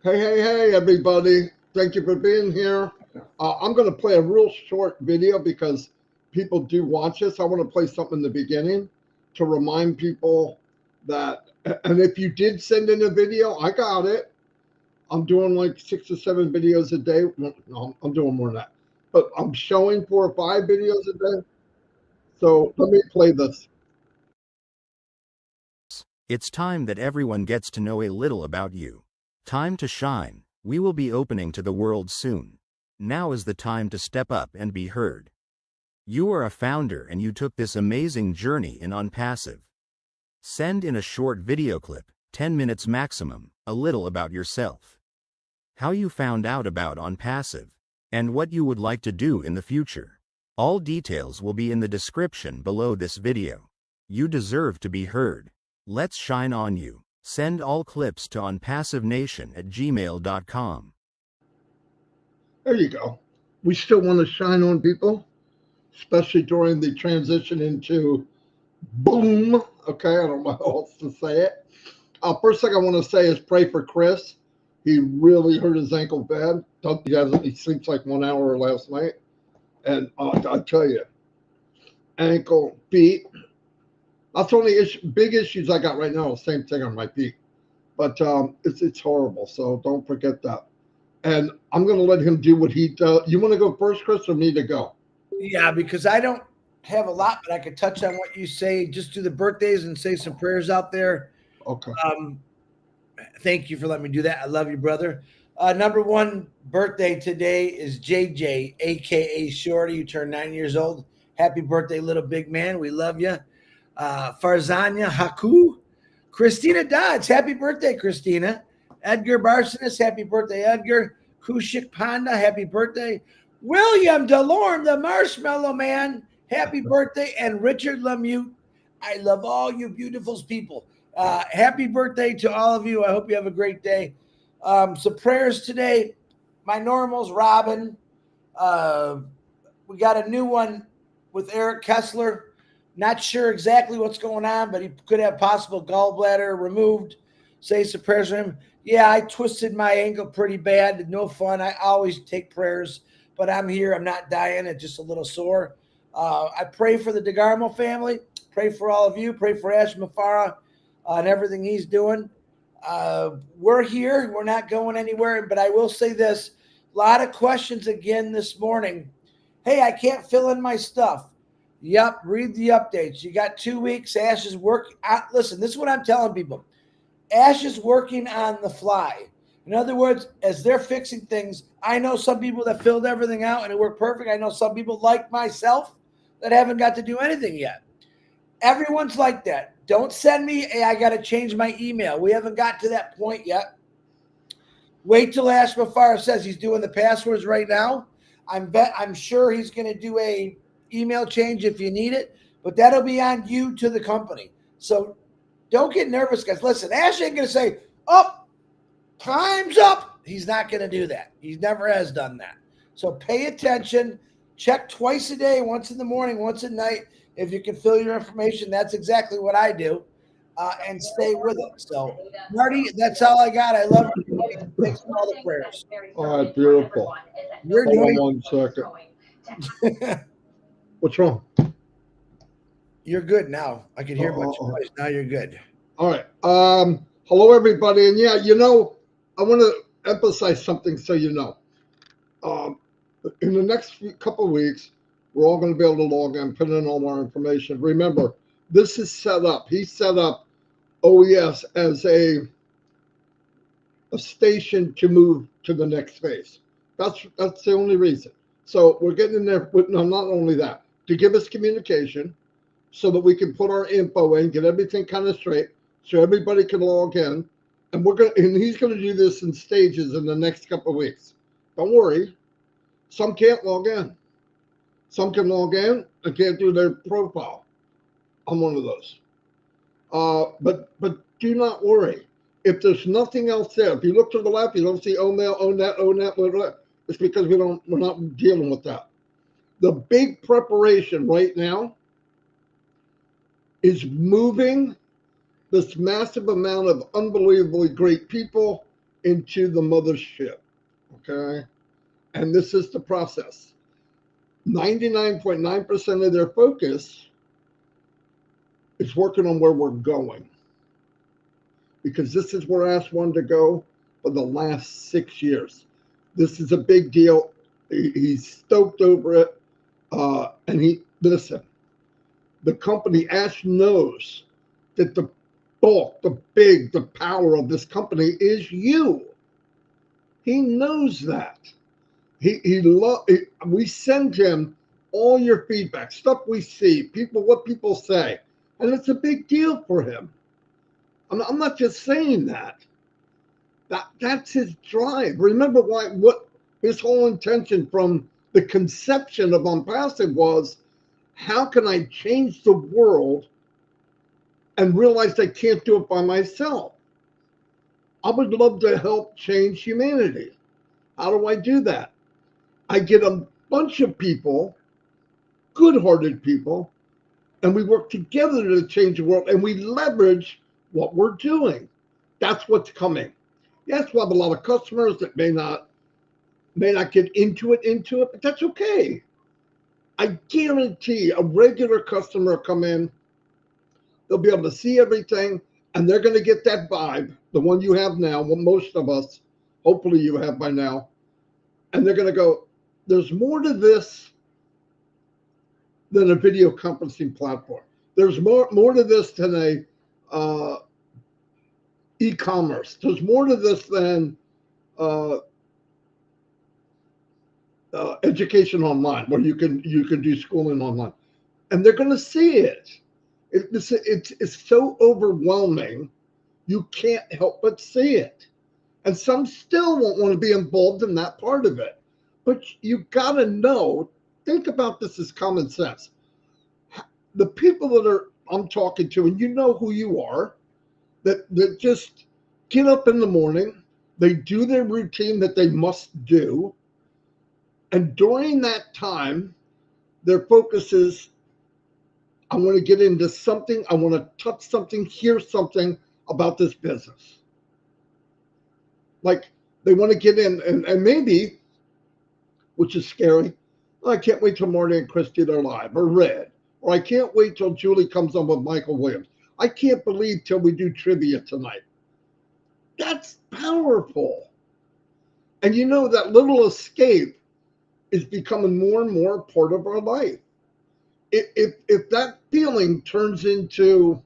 Hey, everybody. Thank you for being here. I'm going to play a real short video because people do watch this. I want to play something in the beginning to remind people that, and if you did send in a video, I got it. I'm doing like 6 or 7 videos a day. No, I'm doing more than that. But I'm showing 4 or 5 videos a day. So let me play this. It's time that everyone gets to know a little about you. Time to shine. We will be opening to the world soon. Now is the time to step up and be heard. You are a founder and you took this amazing journey in ONPASSIVE. Send in a short video clip, 10 minutes maximum, a little about yourself. How you found out about ONPASSIVE, and what you would like to do in the future. All details will be in the description below this video. You deserve to be heard. Let's shine on you. Send all clips to onpassivenation@gmail.com. There you go. We still want to shine on people, especially during the transition into boom. Okay, I don't know how else to say it. First thing I want to say is pray for Chris. He really hurt his ankle bad. He sleeps like 1 hour last night. And I tell you, ankle, feet. That's the only big issues I got right now. Same thing on my feet. But it's horrible. So don't forget that. And I'm going to let him do what he does. You want to go first, Chris, or me to go? Yeah, because I don't have a lot, but I could touch on what you say. Just do the birthdays and say some prayers out there. Okay. Thank you for letting me do that. I love you, brother. Number 1 birthday today is JJ, a.k.a. Shorty. You turned 9 years old. Happy birthday, little big man. We love you. Farzanya Haku. Christina Dodds. Happy birthday, Christina. Edgar Barsonis. Happy birthday, Edgar. Kushik Panda. Happy birthday. William DeLorme, the Marshmallow Man. Happy birthday. And Richard Lemieux. I love all you beautiful people. Happy birthday to all of you. I hope you have a great day. Some prayers today. My normals, Robin. We got a new one with Eric Kessler. Not sure exactly what's going on, but he could have possible gallbladder removed. Say some prayers for him. Yeah, I twisted my ankle pretty bad. No fun. I always take prayers, but I'm here. I'm not dying. It's just a little sore. I pray for the DeGarmo family. Pray for all of you. Pray for Ash Mafara and everything he's doing. We're here. We're not going anywhere, but I will say this. A lot of questions again this morning. Hey, I can't fill in my stuff. Yep, read the updates. You got 2 weeks. Ash is working. Listen, this is what I'm telling people. Ash is working on the fly. In other words, as they're fixing things, I know some people that filled everything out and it worked perfect. I know some people like myself that haven't got to do anything yet. Everyone's like that. Don't send me, hey, I got to change my email. We haven't got to that point yet. Wait till Ash Mafara says he's doing the passwords right now. I'm sure he's going to do a email change if you need it, but that'll be on you to the company. So don't get nervous, guys. Listen, Ash ain't going to say, oh, time's up. He's not going to do that. He never has done that. So pay attention. Check twice a day, once in the morning, once at night. If you can fill your information, that's exactly what I do, and stay with it. So, Marty, that's all I got. I love you. Thanks for all the prayers. All right, beautiful. You're Hold doing on 1 second. What's wrong? You're good now. I can hear my voice. Now you're good. All right. Hello, everybody. And yeah, I want to emphasize something so you know. In the next couple of weeks, we're all going to be able to log in, put in all our information. Remember, this is set up. He set up OES as a station to move to the next phase. That's the only reason. So we're getting in there with not only that, to give us communication so that we can put our info in, get everything kind of straight, so everybody can log in. And he's going to do this in stages in the next couple of weeks. Don't worry. Some can't log in. Some can log in and can't do their profile. I'm one of those. But do not worry. If there's nothing else there, if you look to the left, you don't see OMail, ONET, blah, blah, blah. It's because we're not dealing with that. The big preparation right now is moving this massive amount of unbelievably great people into the mothership. Okay. And this is the process. 99.9% of their focus is working on where we're going. Because this is where Ask wanted to go for the last 6 years. This is a big deal. He's stoked over it. And listen, the company, Ash knows that the bulk, the power of this company is you. He knows that. We send him all your feedback, stuff we see, what people say, and it's a big deal for him. I'm not just saying that. That's his drive. Remember what his whole intention from the conception of ONPASSIVE was: how can I change the world and realize I can't do it by myself? I would love to help change humanity. How do I do that? I get a bunch of people, good-hearted people, and we work together to change the world, and we leverage what we're doing. That's what's coming. Yes, we'll have a lot of customers that may not get into it, but that's okay. I guarantee a regular customer come in, they'll be able to see everything, and they're going to get that vibe, the one you have now, well, most of us, hopefully you have by now, and they're going to go, there's more to this than a video conferencing platform. There's more to this than a e-commerce. There's more to this than education online, where you can do schooling online, and they're going to see it. It's so overwhelming, you can't help but see it. And some still won't want to be involved in that part of it. But you got to know, think about this as common sense. The people that I'm talking to, and you know who you are, that just get up in the morning, they do their routine that they must do, and during that time, their focus is, I want to get into something, I want to touch something, hear something about this business. Like, they want to get in, and maybe, which is scary, I can't wait till Marty and Chris do their live, or Red, or I can't wait till Julie comes on with Michael Williams. I can't believe till we do trivia tonight. That's powerful. And you know, that little escape is becoming more and more part of our life. If that feeling turns into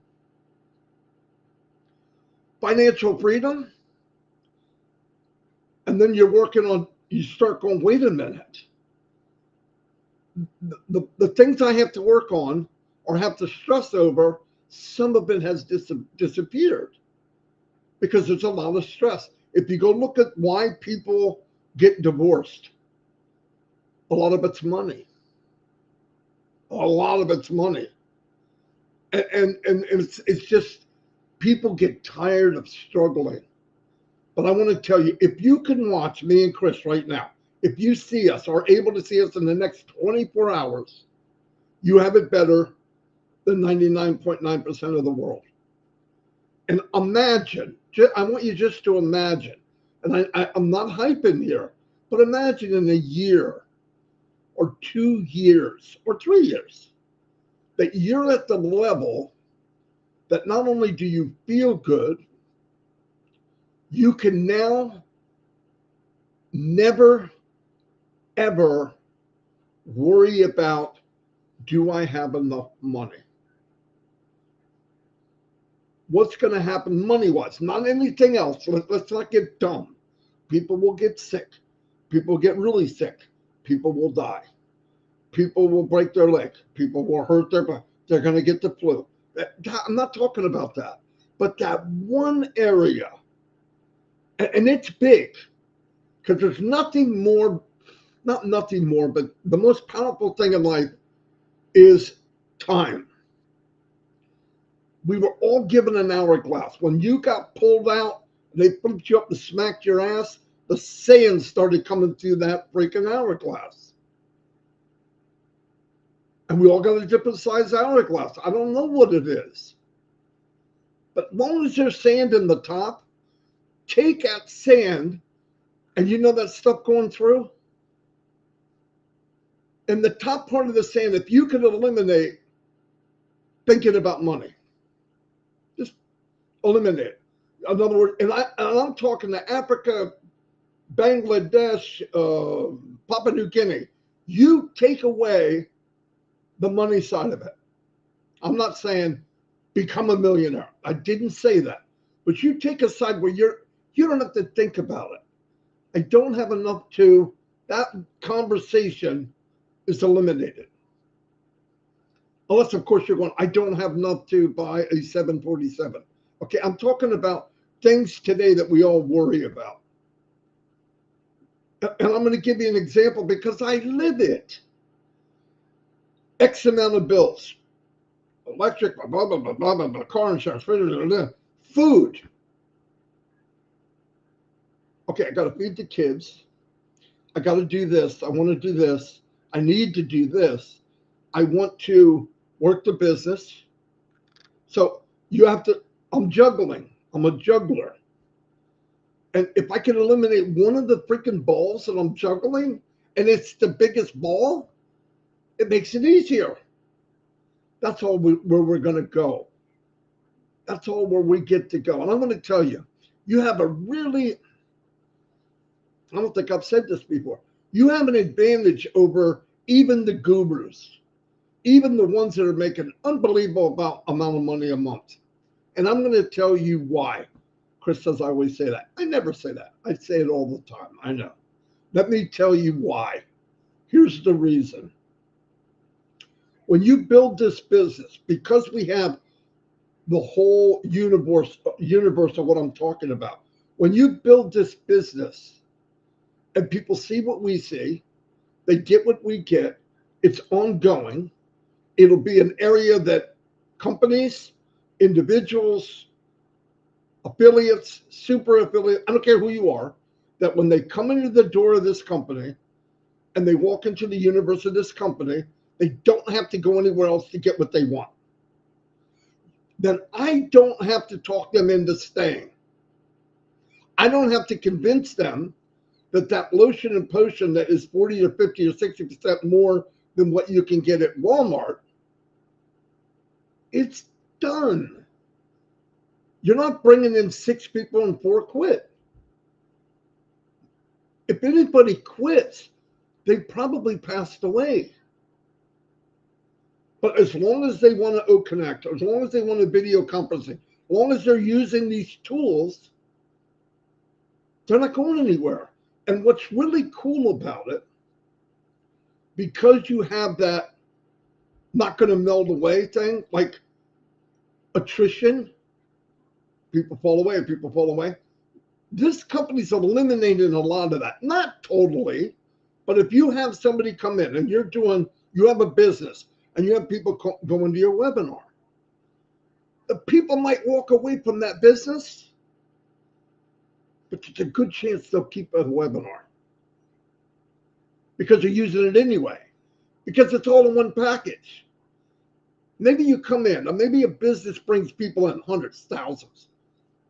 financial freedom, and then you start going, wait a minute. The things I have to work on or have to stress over, some of it has disappeared because there's a lot of stress. If you go look at why people get divorced, a lot of it's money. A lot of it's money. And it's just, people get tired of struggling. But I want to tell you, if you can watch me and Chris right now, if you see us, or able to see us in the next 24 hours, you have it better than 99.9% of the world. And imagine, I want you just to imagine, and I'm not hyping here, but imagine in a year or 2 years or 3 years that you're at the level that not only do you feel good, you can now never, ever worry about, do I have enough money? What's going to happen money-wise? Not anything else. Let's not get dumb. People will get sick. People get really sick. People will die. People will break their leg. People will hurt their back. They're going to get the flu. I'm not talking about that. But that one area, and it's big, because there's nothing more, not nothing more, but the most powerful thing in life is time. We were all given an hourglass. When you got pulled out, they flipped you up and smacked your ass, the sand started coming through that freaking hourglass. And we all got a different size hourglass. I don't know what it is. But as long as there's sand in the top, take out sand, and you know that stuff going through? And the top part of the sand, if you could eliminate thinking about money, just eliminate it. In other words, and I'm talking to Africa, Bangladesh, Papua New Guinea. You take away the money side of it. I'm not saying become a millionaire. I didn't say that. But you take a side where you don't have to think about it. I don't have enough to, that conversation is eliminated. Unless, of course, you're going, I don't have enough to buy a 747. Okay, I'm talking about things today that we all worry about. And I'm going to give you an example because I live it. X amount of bills. Electric, blah, blah, blah, blah, blah, blah, car insurance, blah, blah, blah, food. Okay, I got to feed the kids. I got to do this. I want to do this. I need to do this. I want to work the business. So you have to, I'm juggling. I'm a juggler. And if I can eliminate one of the freaking balls that I'm juggling, and it's the biggest ball, it makes it easier. That's all where we're going to go. That's all where we get to go. And I'm going to tell you, you have a really, I don't think I've said this before, you have an advantage over even the gurus, even the ones that are making unbelievable amount of money a month. And I'm going to tell you why. Chris says I always say that. I never say that. I say it all the time. I know. Let me tell you why. Here's the reason. When you build this business, because we have the whole universe of what I'm talking about, when you build this business and people see what we see, they get what we get, it's ongoing. It'll be an area that companies, individuals, affiliates, super affiliates, I don't care who you are, that when they come into the door of this company and they walk into the universe of this company, they don't have to go anywhere else to get what they want. Then I don't have to talk them into staying. I don't have to convince them that that lotion and potion that is 40 or 50 or 60% more than what you can get at Walmart, it's done. You're not bringing in 6 people and 4 quit. If anybody quits, they probably passed away. But as long as they want to connect, as long as they want to video conferencing, as long as they're using these tools, they're not going anywhere. And what's really cool about it, because you have that not going to meld away thing, like attrition, people fall away. This company's eliminating a lot of that. Not totally, but if you have somebody come in and you have a business and you have people going to your webinar, the people might walk away from that business, but there's a good chance they'll keep a webinar because they're using it anyway, because it's all in one package. Maybe you come in, or maybe a business brings people in hundreds, thousands,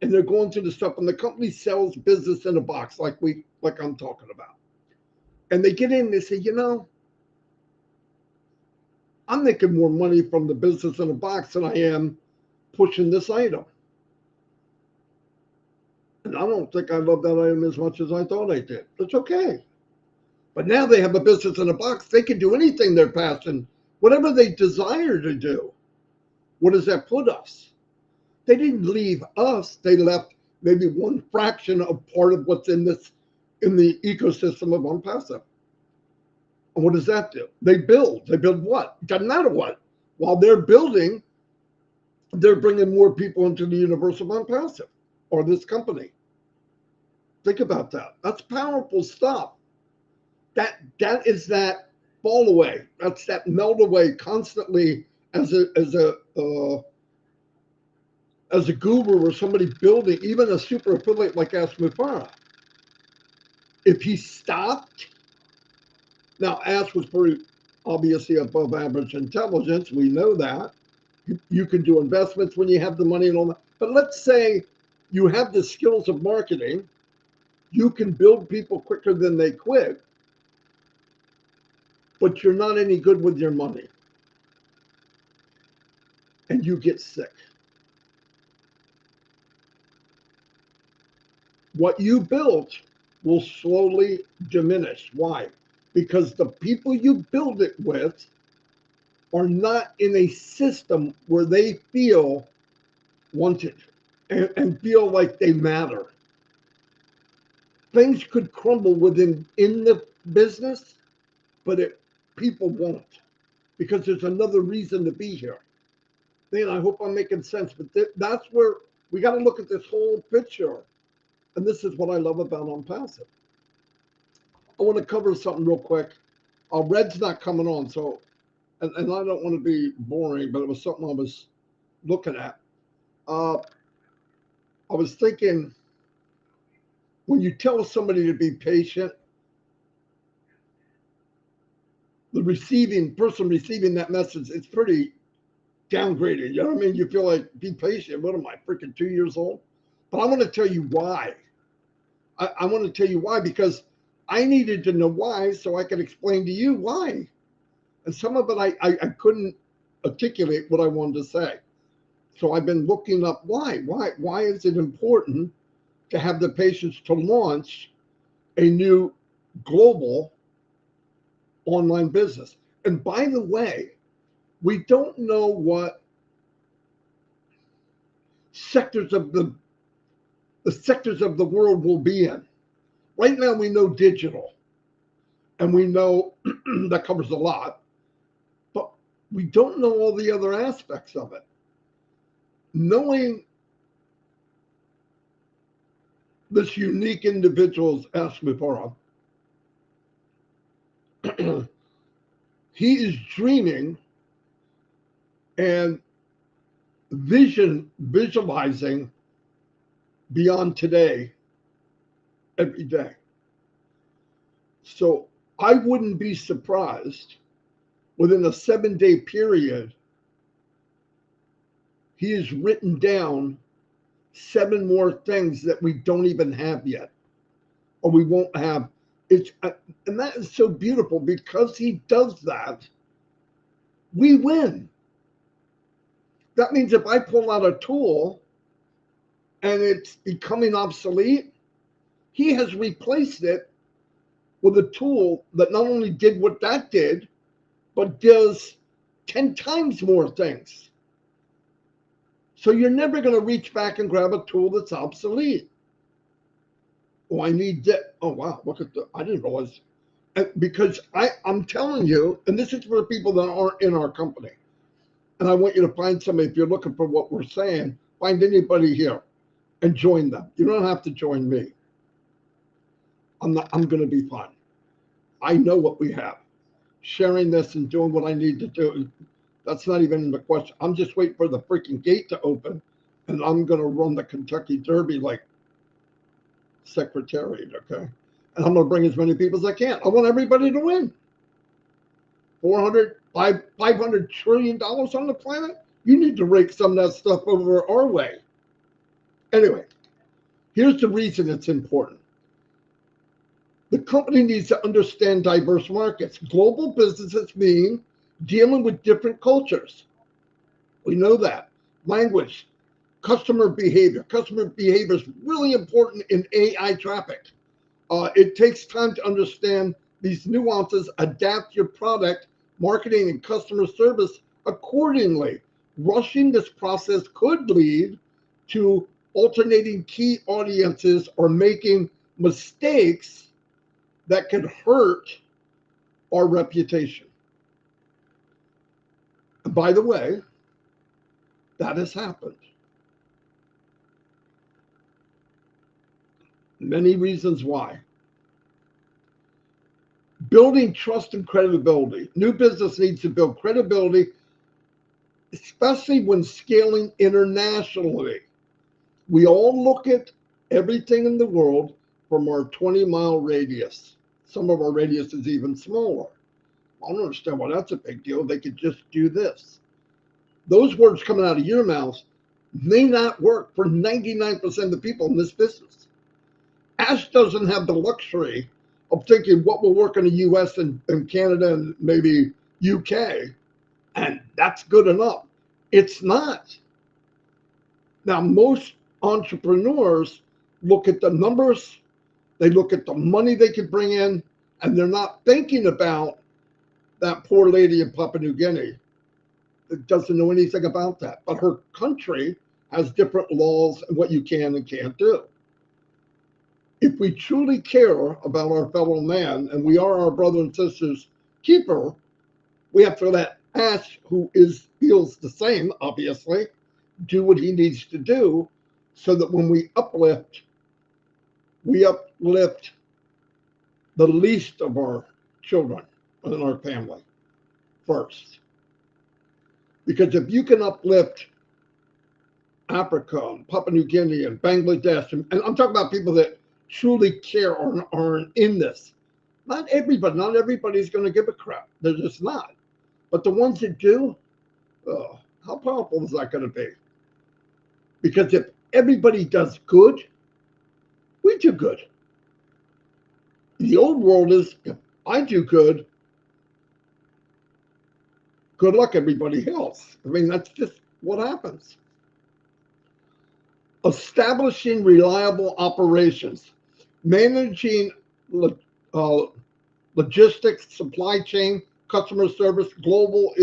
and they're going through the stuff, and the company sells business in a box like I'm talking about. And they get in and they say, I'm making more money from the business in a box than I am pushing this item. And I don't think I love that item as much as I thought I did. It's okay. But now they have a business in a box. They can do anything they're passion, whatever they desire to do. What does that put us? They didn't leave us. They left maybe one fraction of part of what's in the ecosystem of ONPASSIVE. And what does that do? They build. They build what? It doesn't matter what. While they're building, they're bringing more people into the universe of ONPASSIVE or this company. Think about that. That's powerful stuff. That is that fall away. That's that melt away constantly as a guru or somebody building, even a super affiliate like Asmufara. If he stopped, now Ash was pretty obviously above average intelligence. We know that. You can do investments when you have the money and all that. But let's say You have the skills of marketing. You can build people quicker than they quit, but you're not any good with your money. And you get sick. What you built will slowly diminish. Why? Because the people you build it with are not in a system where they feel wanted and feel like they matter. Things could crumble in the business, but people won't, because there's another reason to be here. Man, I hope I'm making sense, but that's where we got to look at this whole picture. And this is what I love about ONPASSIVE. I want to cover something real quick. Red's not coming on, so, and I don't want to be boring, but it was something I was looking at. I was thinking, when you tell somebody to be patient, the person receiving that message, it's pretty downgraded. You know what I mean? You feel like, be patient. What am I, freaking 2 years old? But I want to tell you why. I want to tell you why, because I needed to know why so I could explain to you why. And some of it I couldn't articulate what I wanted to say. So I've been looking up why. Why is it important to have the patience to launch a new global online business? And by the way, we don't know what sectors of the sectors of the world will be in. Right now we know digital, and we know that covers a lot, but we don't know all the other aspects of it. Knowing this unique individual's Asmipara, he is dreaming and visualizing beyond today every day. So I wouldn't be surprised within a 7-day period, he has written down 7 more things that we don't even have yet, or we won't have. And that is so beautiful, because he does that, we win. That means if I pull out a tool and it's becoming obsolete, he has replaced it with a tool that not only did what that did, but does 10 times more things. So you're never going to reach back and grab a tool that's obsolete. Oh, I need that. Oh, wow. Look at I didn't realize. Because I'm telling you, and this is for people that aren't in our company. And I want you to find somebody, if you're looking for what we're saying, find anybody here and join them. You don't have to join me. I'm going to be fine. I know what we have. Sharing this and doing what I need to do, that's not even in the question. I'm just waiting for the freaking gate to open, and I'm going to run the Kentucky Derby like secretariat, okay? And I'm going to bring as many people as I can. I want everybody to win. $500 trillion on the planet? You need to rake some of that stuff over our way. Anyway, here's the reason it's important. The company needs to understand diverse markets. Global businesses mean dealing with different cultures. We know that. Language, customer behavior. Customer behavior is really important in AI traffic. It takes time to understand these nuances, adapt your product, marketing, and customer service accordingly. Rushing this process could lead to alternating key audiences or making mistakes that could hurt our reputation. And by the way, that has happened. Many reasons why. Building trust and credibility. New business needs to build credibility, especially when scaling internationally. We all look at everything in the world from our 20-mile radius. Some of our radius is even smaller. I don't understand why that's a big deal. They could just do this. Those words coming out of your mouth may not work for 99% of the people in this business. Ash doesn't have the luxury of thinking what will work in the US and Canada and maybe UK, and that's good enough. It's not. Now, most entrepreneurs look at the numbers, they look at the money they can bring in, and they're not thinking about that poor lady in Papua New Guinea that doesn't know anything about that. But her country has different laws and what you can and can't do. If we truly care about our fellow man and we are our brother and sister's keeper, we have to let Ash, who feels the same, obviously, do what he needs to do so that when we uplift the least of our children in our family first. Because if you can uplift Africa and Papua New Guinea and Bangladesh, and I'm talking about people that truly care or aren't in this. Not everybody's going to give a crap. They're just not. But the ones that do, how powerful is that going to be? Because if everybody does good, we do good. The old world is, if I do good, good luck everybody else. I mean, that's just what happens. Establishing reliable operations, managing logistics, supply chain, customer service, global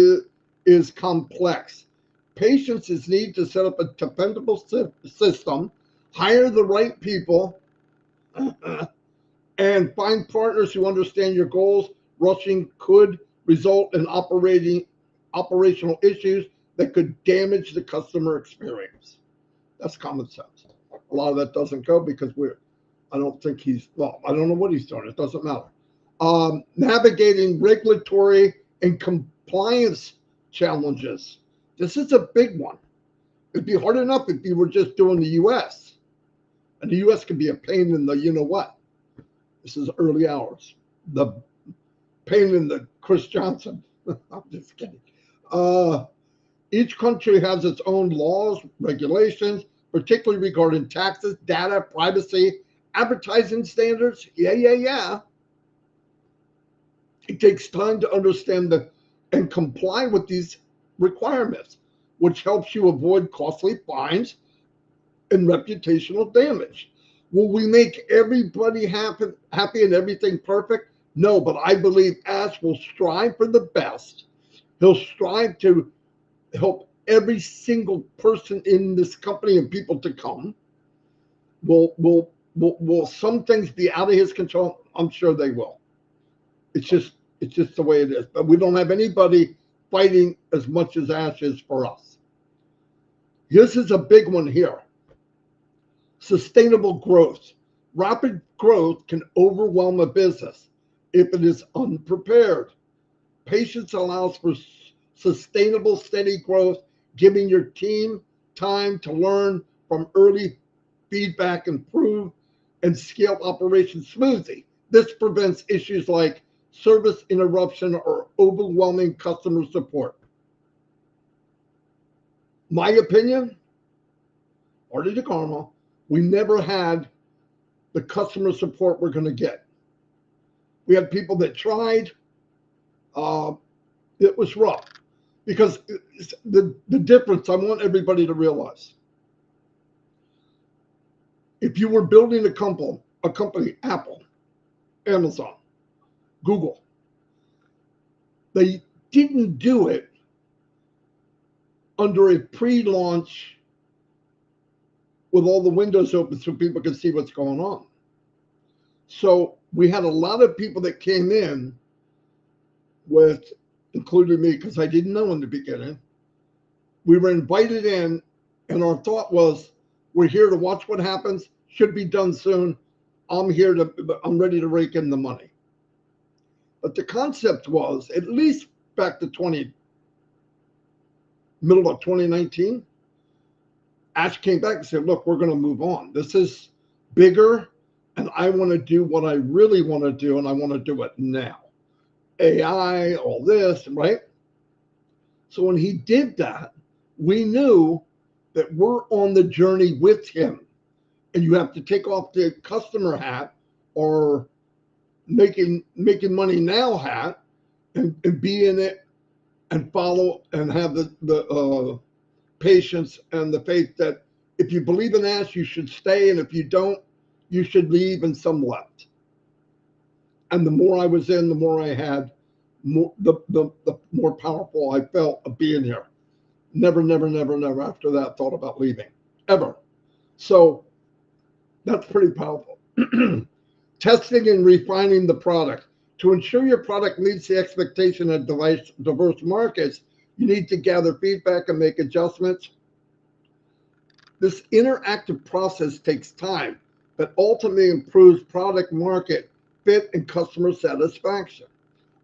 is complex. Patience is needed to set up a dependable system, hire the right people, and find partners who understand your goals. Rushing could result in operational issues that could damage the customer experience. That's common sense. A lot of that doesn't go because I don't know what he's doing. It doesn't matter. Navigating regulatory and compliance challenges. This is a big one. It'd be hard enough if you were just doing the U.S. And the U.S. can be a pain in the you-know-what. This is early hours. The pain in the Chris Johnson. I'm just kidding. Each country has its own laws, regulations, particularly regarding taxes, data, privacy, advertising standards. Yeah. It takes time to understand and comply with these requirements, which helps you avoid costly fines and reputational damage. Will we make everybody happy and everything perfect? No, but I believe Ash will strive for the best. He'll strive to help every single person in this company and people to come. Will some things be out of his control? I'm sure they will. It's just the way it is. But we don't have anybody fighting as much as Ash is for us. This is a big one here. Sustainable growth. Rapid growth can overwhelm a business if it is unprepared. Patience allows for sustainable, steady growth, giving your team time to learn from early feedback, improve, and scale operations smoothly. This prevents issues like service interruption or overwhelming customer support. My opinion, Marty DeCarmo, we never had the customer support we're going to get. We had people that tried. It was rough because the difference I want everybody to realize. If you were building a company, Apple, Amazon, Google, they didn't do it under a pre-launch with all the windows open so people could see what's going on. So we had a lot of people that came in with, including me, because I didn't know in the beginning. We were invited in, and our thought was, we're here to watch what happens, should be done soon. I'm ready to rake in the money. But the concept was, at least back to middle of 2019, Ash came back and said, look, we're going to move on. This is bigger, and I want to do what I really want to do, and I want to do it now. AI, all this, right? So when he did that, we knew that we're on the journey with him. And you have to take off the customer hat or making money now hat and be in it and follow and have the patience and the faith that if you believe in us, you should stay, and if you don't, you should leave, and some left. And the more I was in, the more I had, the more powerful I felt of being here. Never after that thought about leaving, ever. So that's pretty powerful. Testing and refining the product. To ensure your product meets the expectation of diverse markets, you need to gather feedback and make adjustments. This interactive process takes time, but ultimately improves product market fit and customer satisfaction.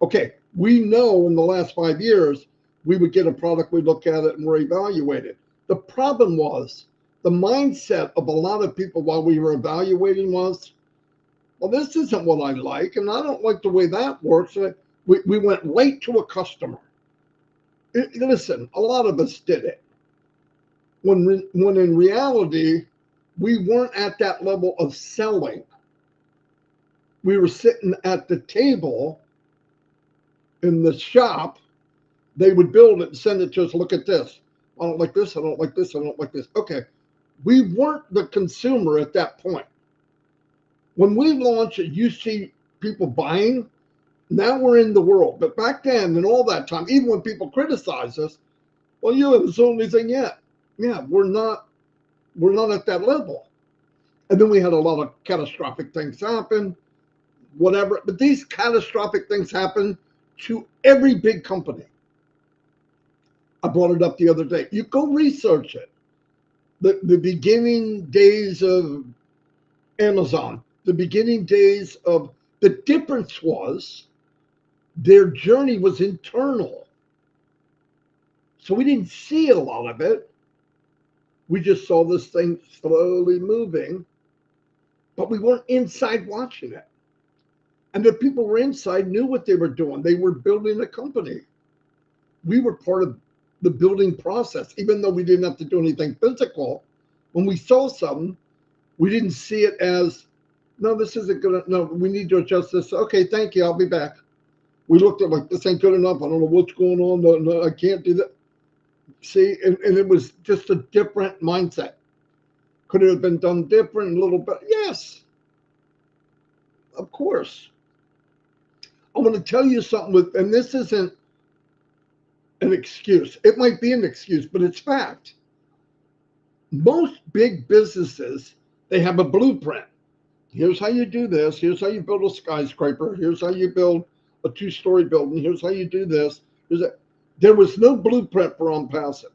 Okay, we know in the last 5 years, we would get a product, we look at it, and we're evaluated. The problem was the mindset of a lot of people while we were evaluating was, well, this isn't what I like, and I don't like the way that works. We went right to a customer. Listen, a lot of us did it. When in reality, we weren't at that level of selling. We were sitting at the table in the shop. They would build it and send it to us. Look at this. I don't like this. I don't like this. I don't like this. Okay. We weren't the consumer at that point. When we launched it, you see people buying. Now we're in the world. But back then and all that time, even when people criticize us, well, you haven't sold anything yet. Yeah, we're not at that level. And then we had a lot of catastrophic things happen, whatever. But these catastrophic things happen to every big company. I brought it up the other day. You go research it. The beginning days of Amazon, the beginning days of, the difference was their journey was internal. So we didn't see a lot of it. We just saw this thing slowly moving, but we weren't inside watching it. And the people who were inside knew what they were doing. They were building a company. We were part of the building process, even though we didn't have to do anything physical. When we saw something, we didn't see it as, no, this isn't good. No, we need to adjust this. Okay, thank you. I'll be back. We looked at like, this ain't good enough. I don't know what's going on. No, I can't do that. See, and it was just a different mindset. Could it have been done different a little bit? Yes, of course. I want to tell you something and this isn't an excuse. It might be an excuse, but it's fact. Most big businesses, they have a blueprint. Here's how you do this. Here's how you build a skyscraper. Here's how you build a 2-story building. Here's how you do this. There was no blueprint for ONPASSIVE.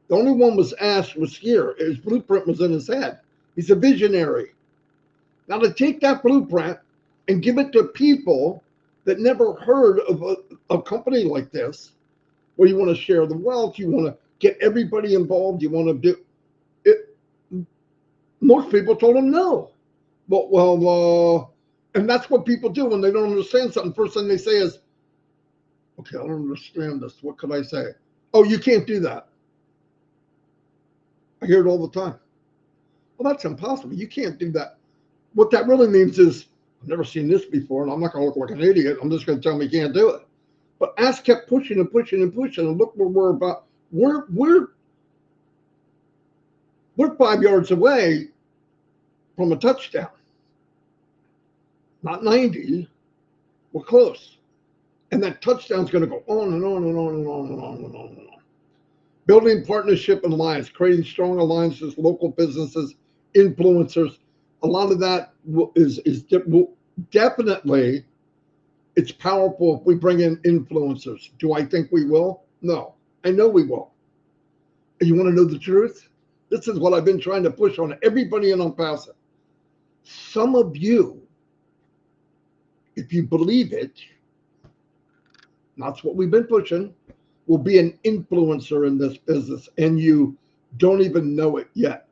The only one was asked was here. His blueprint was in his head. He's a visionary. Now to take that blueprint and give it to people that never heard of a company like this, where you want to share the wealth, you want to get everybody involved, you want to do it. Most people told him no. And that's what people do when they don't understand something. First thing they say is, okay, I don't understand this. What could I say? Oh, you can't do that. I hear it all the time. Well, that's impossible. You can't do that. What that really means is, I've never seen this before, and I'm not going to look like an idiot. I'm just going to tell them you can't do it. But Ask kept pushing and pushing and pushing, and look where we're about. We're 5 yards away from a touchdown. Not 90. We're close. And that touchdown's going to go on and on and on and on and on and on and on. Building partnership and alliance, creating strong alliances, local businesses, influencers. A lot of that is definitely, it's powerful if we bring in influencers. Do I think we will? No. I know we will. And you want to know the truth? This is what I've been trying to push on everybody in ONPASSIVE. Some of you, if you believe it, that's what we've been pushing, will be an influencer in this business, and you don't even know it yet.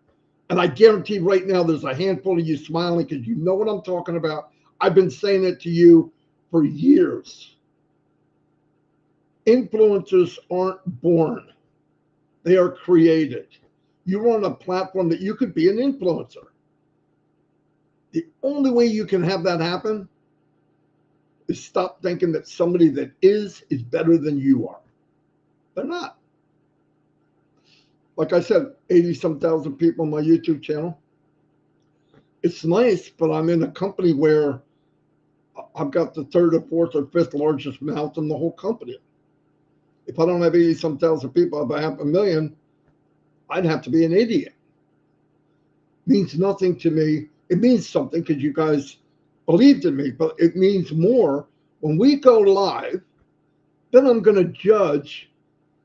And I guarantee right now there's a handful of you smiling because you know what I'm talking about. I've been saying it to you for years. Influencers aren't born. They are created. You're on a platform that you could be an influencer. The only way you can have that happen is stop thinking that somebody that is better than you are. They're not. Like I said, 80-some thousand people on my YouTube channel. It's nice, but I'm in a company where I've got the third or fourth or fifth largest mouth in the whole company. If I don't have 80-some thousand people, if I have 1 million, I'd have to be an idiot. Means nothing to me. It means something because you guys believed in me, but it means more when we go live. Then I'm going to judge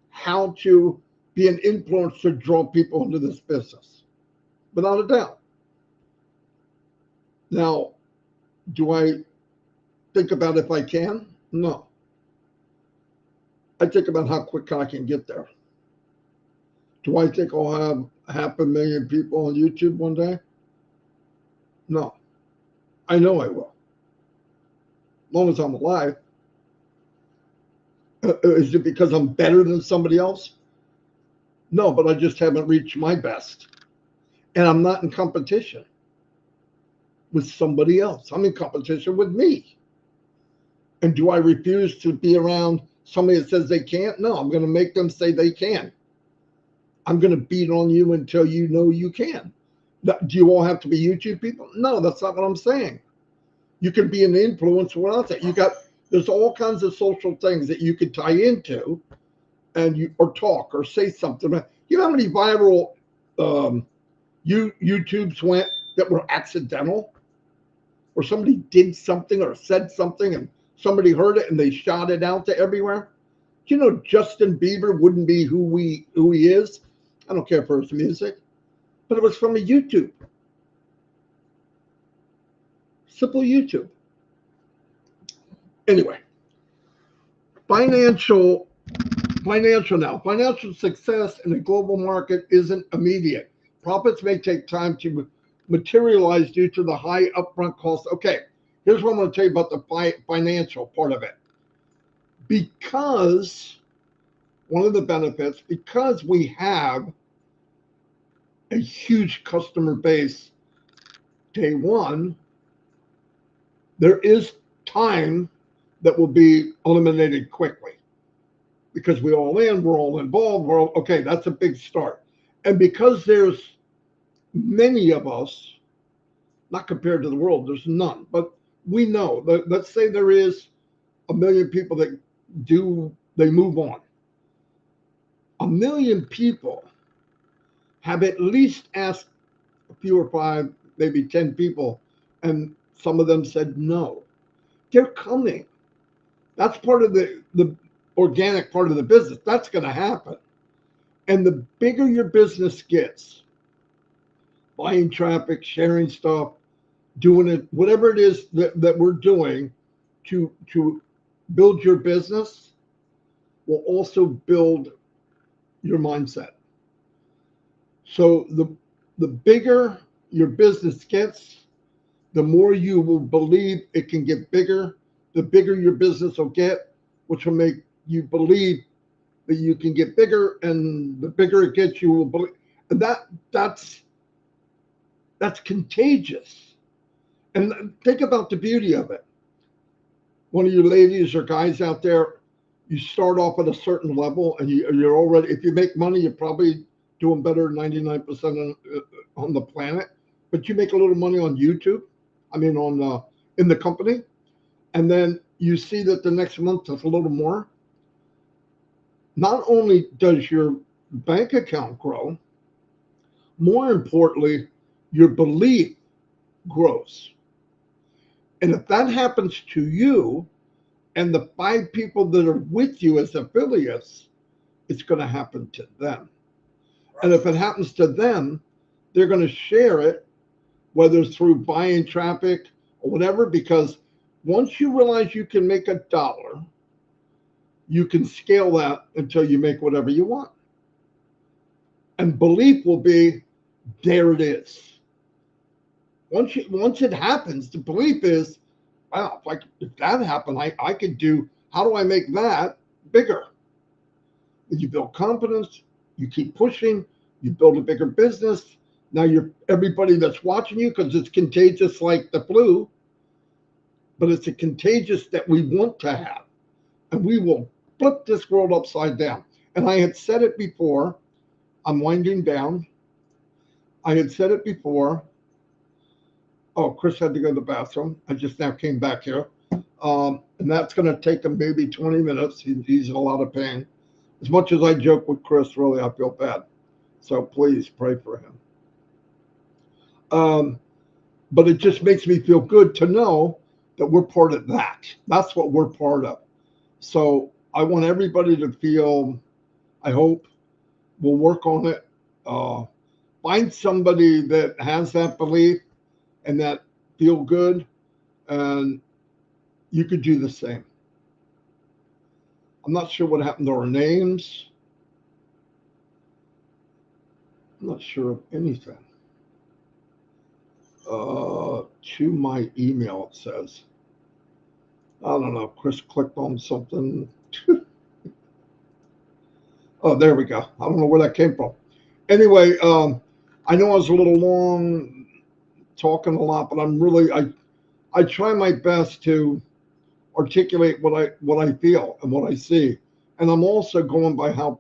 how to be an influencer to draw people into this business, without a doubt. Now, do I think about if I can? No. I think about how quick I can get there. Do I think I'll have 500,000 people on YouTube one day? No. I know I will. As long as I'm alive. Is it because I'm better than somebody else? No, but I just haven't reached my best. And I'm not in competition with somebody else. I'm in competition with me. And do I refuse to be around somebody that says they can't? No, I'm going to make them say they can. I'm going to beat on you until you know you can. Do you all have to be YouTube people? No, that's not what I'm saying. You can be an influencer without that. There's all kinds of social things that you could tie into, and or talk or say something. You know how many viral YouTubes went that were accidental, where somebody did something or said something and somebody heard it and they shot it out to everywhere? You know, Justin Bieber wouldn't be who he is. I don't care for his music, but it was from a YouTube. Simple YouTube. Anyway, financial success in the global market isn't immediate. Profits may take time to materialize due to the high upfront costs. Okay, here's what I'm going to tell you about the financial part of it. Because one of the benefits, because we have a huge customer base day one, there is time that will be eliminated quickly. Because we're all involved, okay, that's a big start. And because there's many of us, not compared to the world, there's none, but we know that, let's say there is 1 million people that they move on. 1 million people have at least asked a few or 5, maybe 10 people, and some of them said no. They're coming. That's part of the organic part of the business. That's going to happen. And the bigger your business gets, buying traffic, sharing stuff, doing it, whatever it is that we're doing to build your business, will also build your mindset. So the bigger your business gets, the more you will believe it can get bigger. The bigger your business will get, which will make you believe that you can get bigger, and the bigger it gets, you will believe. And that's contagious. And think about the beauty of it. One of you ladies or guys out there, you start off at a certain level, and you're already, if you make money, you're probably doing better than 99% on the planet. But you make a little money on YouTube, in the company, and then you see that the next month it's a little more. Not only does your bank account grow, more importantly, your belief grows. And if that happens to you and the 5 people that are with you as affiliates, it's going to happen to them. And if it happens to them, they're going to share it, whether it's through buying traffic or whatever, because once you realize you can make $1, you can scale that until you make whatever you want. And belief will be, there it is. Once it happens, the belief is, wow, if that happened, I could do, how do I make that bigger? You build confidence, you keep pushing, You build a bigger business. Now everybody that's watching you, because it's contagious like the flu, but it's a contagious that we want to have. And we will flip this world upside down. And I had said it before. I'm winding down. I had said it before. Oh, Chris had to go to the bathroom. I just now came back here. And that's going to take him maybe 20 minutes. He's in a lot of pain. As much as I joke with Chris, really, I feel bad. So please pray for him. But it just makes me feel good to know that we're part of that. That's what we're part of. So I want everybody to feel, I hope, we'll work on it. Find somebody that has that belief and that feel good, and you could do the same. I'm not sure what happened to our names. I'm not sure of anything. To my email, it says. I don't know. Chris clicked on something. Oh, there we go. I don't know where that came from. Anyway, I know I was a little long, talking a lot, but I try my best to articulate what I feel and what I see, and I'm also going by how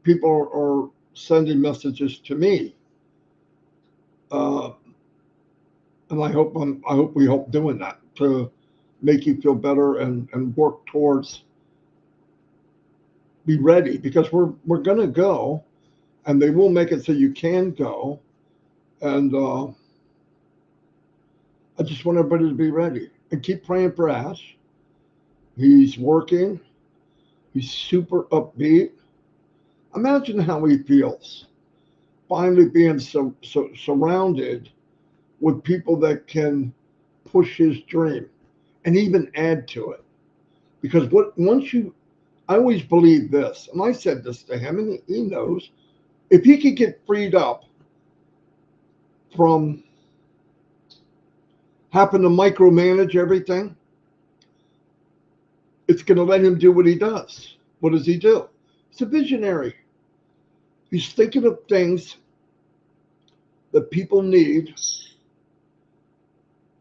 people are sending messages to me, and I hope we help doing that to make you feel better and work towards be ready, because we're gonna go, and they will make it so you can go, and I just want everybody to be ready and keep praying for Ash. He's working. He's super upbeat. Imagine how he feels finally being so surrounded with people that can push his dream and even add to it. Because I always believe this, and I said this to him, and he knows, if he could get freed up from having to micromanage everything, it's going to let him do what he does. What does he do? He's a visionary. He's thinking of things that people need,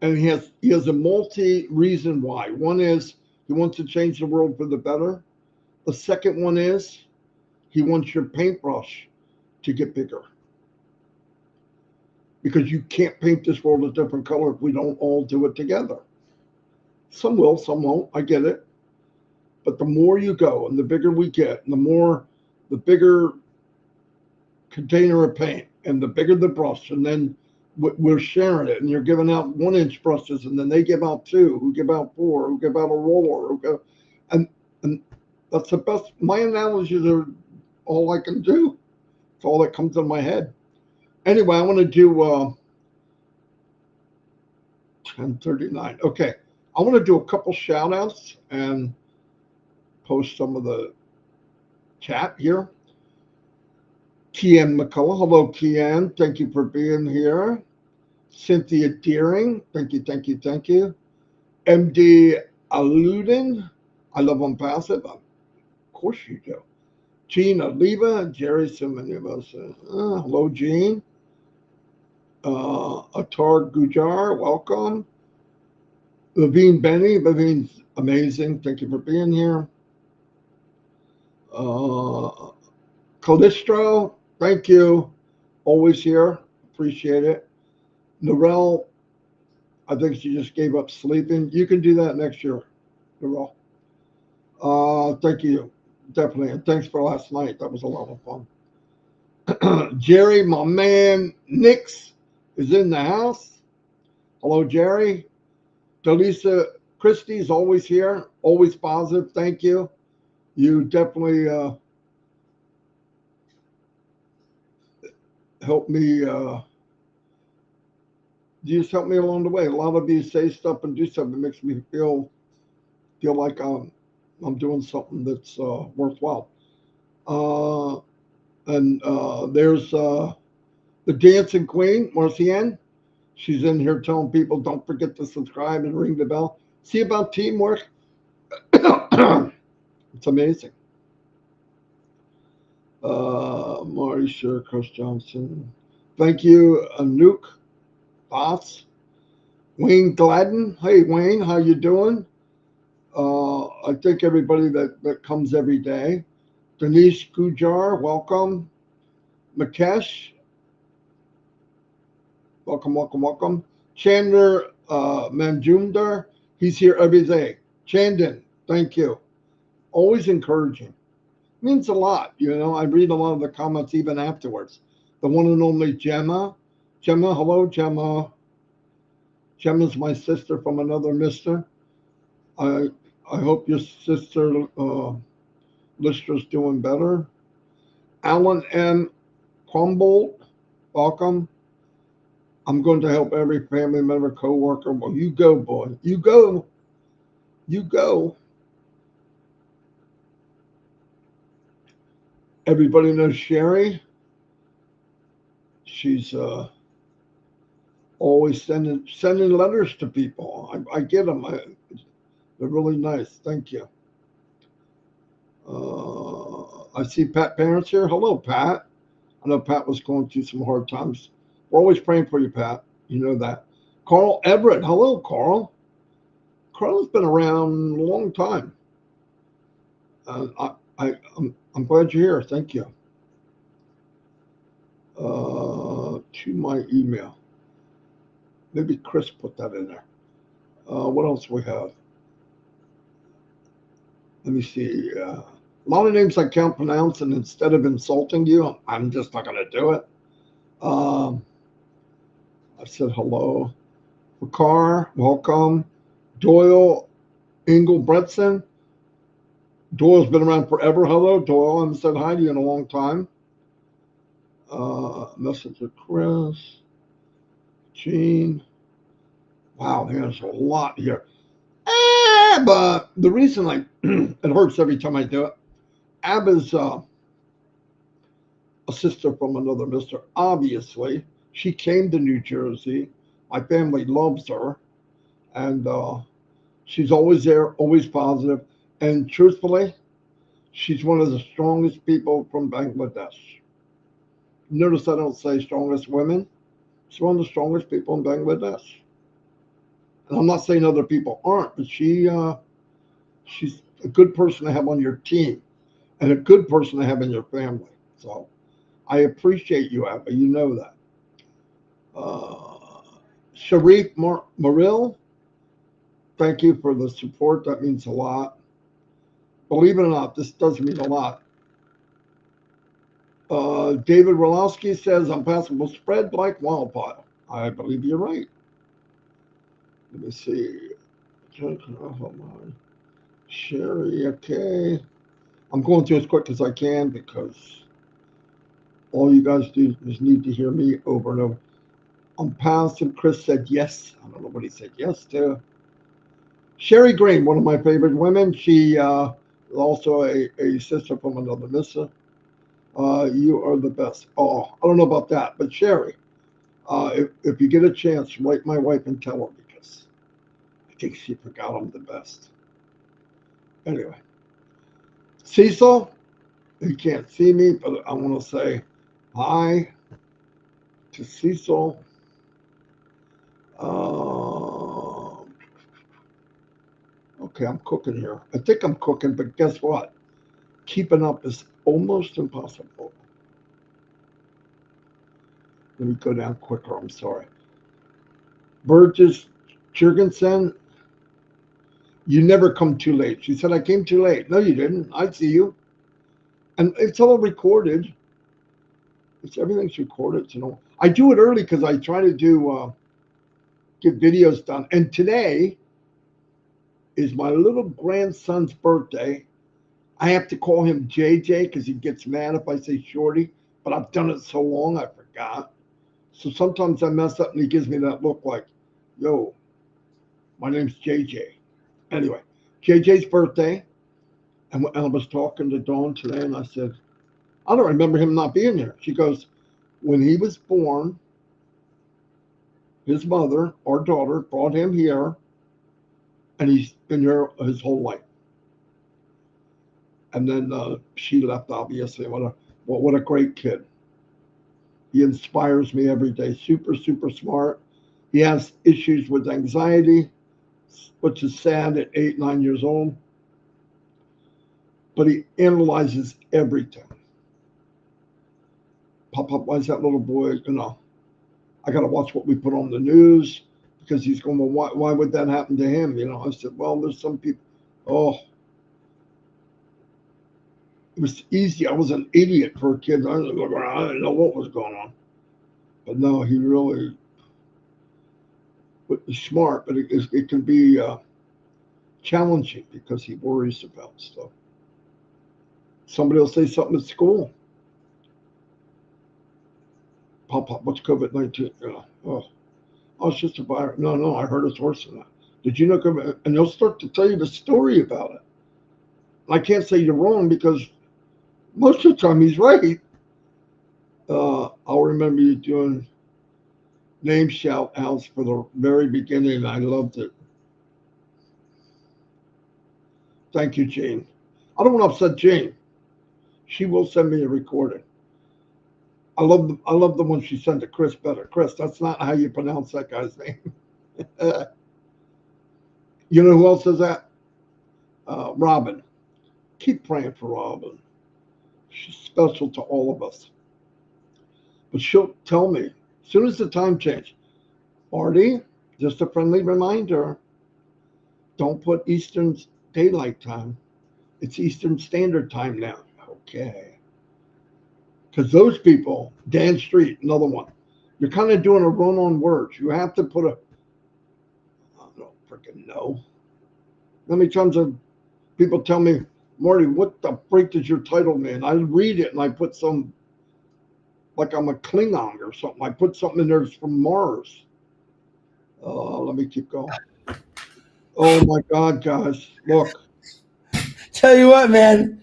and he has a multi reason why. One is he wants to change the world for the better. The second one is he wants your paintbrush to get bigger, because you can't paint this world a different color if we don't all do it together. Some will, some won't. I get it. But the more you go and the bigger we get, and the bigger container of paint and the bigger the brush, and then we're sharing it, and you're giving out 1-inch brushes, and then they give out 2, who give out 4, who give out a roller, and that's the best. My analogies are all I can do. It's all that comes in my head. Anyway, I want to do 10:39. Okay, I want to do a couple shout outs and post some of the chat here. Kian McCullough. Hello, Kian. Thank you for being here. Cynthia Deering. Thank you, thank you, thank you. MD Aluden. I love ONPASSIVE. Of course you do. Gene Oliva. Jerry, so many of us. Hello, Gene. Attar Gujar. Welcome. Levine Benny. Levine's amazing. Thank you for being here. Calistro, thank you. Always here. Appreciate it. Narelle, I think she just gave up sleeping. You can do that next year, Narelle. Thank you. Definitely. And thanks for last night. That was a lot of fun. Jerry, my man, Nix is in the house. Hello, Jerry. Delisa Christie's always here. Always positive. Thank you. You definitely help me. You just help me along the way. A lot of you say stuff and do stuff that makes me feel like I'm doing something that's worthwhile. And there's the dancing queen, Marcienne. She's in here telling people, don't forget to subscribe and ring the bell. See about teamwork. It's amazing. Marty, sure, Chris Johnson. Thank you, Anouk Boss. Wayne Gladden. Hey, Wayne, how you doing? I thank everybody that comes every day. Denise Gujar, welcome. Makesh, welcome, welcome, welcome. Chandler Manjumdar, he's here every day. Chandan, thank you. Always encouraging. Means a lot, you know. I read a lot of the comments even afterwards. The one and only Gemma. Gemma, hello, Gemma. Gemma's my sister from another mister. I I hope your sister Lister's doing better. Alan M. Crumbold, welcome. I'm going to help every family member, co-worker. Well, you go, boy. You go. You go. Everybody knows Sherry. She's always sending letters to people. I get them. They're really nice. Thank you. I see Pat Parents here. Hello, Pat. I know Pat was going through some hard times. We're always praying for you, Pat. You know that. Carl Everett. Hello, Carl. Carl's been around a long time. I'm glad you're here. Thank you. To my email. Maybe Chris put that in there. What else we have? Let me see. A lot of names I can't pronounce, and instead of insulting you, I'm just not going to do it. I said hello. Bakar, welcome. Doyle Engelbretson. Doyle's been around forever. Hello, Doyle. I haven't said hi to you in a long time. Message to Chris. Gene. Wow, there's a lot here. But the reason it hurts every time I do it. Abba's a sister from another mister. Obviously, she came to New Jersey. My family loves her, and she's always there, always positive. And truthfully, she's one of the strongest people from Bangladesh. Notice I don't say strongest women. She's one of the strongest people in Bangladesh. And I'm not saying other people aren't, but she's a good person to have on your team and a good person to have in your family. So I appreciate you, Abba. You know that. Sharif Maril, thank you for the support. That means a lot. Believe it or not, this does mean a lot. David Rolowski says, Unpassable spread like wildfire. I believe you're right. Let me see. Sherry, okay. I'm going through as quick as I can because all you guys do is need to hear me over and over. Unpassable, Chris said yes. I don't know what he said yes to. Sherry Green, one of my favorite women. She is also a sister from another mister. You are the best. Oh, I don't know about that, but Sherry, if you get a chance, write my wife and tell her because I think she forgot I'm the best. Anyway, Cecil, you can't see me, but I want to say hi to Cecil. Okay, I'm cooking here. I think I'm cooking, but guess what? Keeping up is almost impossible. Let me go down quicker. I'm sorry. Burgess Jurgensen, you never come too late. She said, I came too late. No, you didn't. I see you. And it's all recorded. Everything's recorded. You know, I do it early because I try to get videos done. And today is my little grandson's birthday. I have to call him JJ because he gets mad if I say Shorty, but I've done it so long I forgot. So sometimes I mess up and he gives me that look like, yo, my name's JJ. Anyway, JJ's birthday. And I was talking to Dawn today and I said, I don't remember him not being here. She goes, when he was born, his mother, our daughter, brought him here and he's been here his whole life. And then she left, obviously, whatever. Well, what a great kid. He inspires me every day. Super, super smart. He has issues with anxiety, which is sad at 8, 9 years old. But he analyzes everything. Pop up, why is that little boy, I got to watch what we put on the news because he's going, well, why would that happen to him? I said, well, there's some people, oh, it was easy. I was an idiot for a kid. I didn't know what was going on. But no, he really was smart, but it can be challenging because he worries about stuff. Somebody will say something at school. Pop, what's COVID-19? Oh, it's just a virus. No, I heard it's worse than that. Did you know COVID? And they'll start to tell you the story about it. I can't say you're wrong because most of the time he's right. I'll remember you doing name shout outs for the very beginning. I loved it. Thank you, Jane. I don't want to upset Jane. She will send me a recording. I love the one she sent to Chris better. Chris, that's not how you pronounce that guy's name. You know who else does that? Robin. Keep praying for Robin. She's special to all of us. But she'll tell me as soon as the time change, Marty, just a friendly reminder, don't put Eastern Daylight Time. It's Eastern Standard Time now. Okay. Because those people, Dan Street, another one, you're kind of doing a run on words. You have to put I don't freaking know. How many times have people tell me, Marty, what the freak is your title, man? I read it and I put some, like I'm a Klingon or something. I put something in there that's from Mars. Let me keep going. Oh my God, guys, look. Tell you what, man,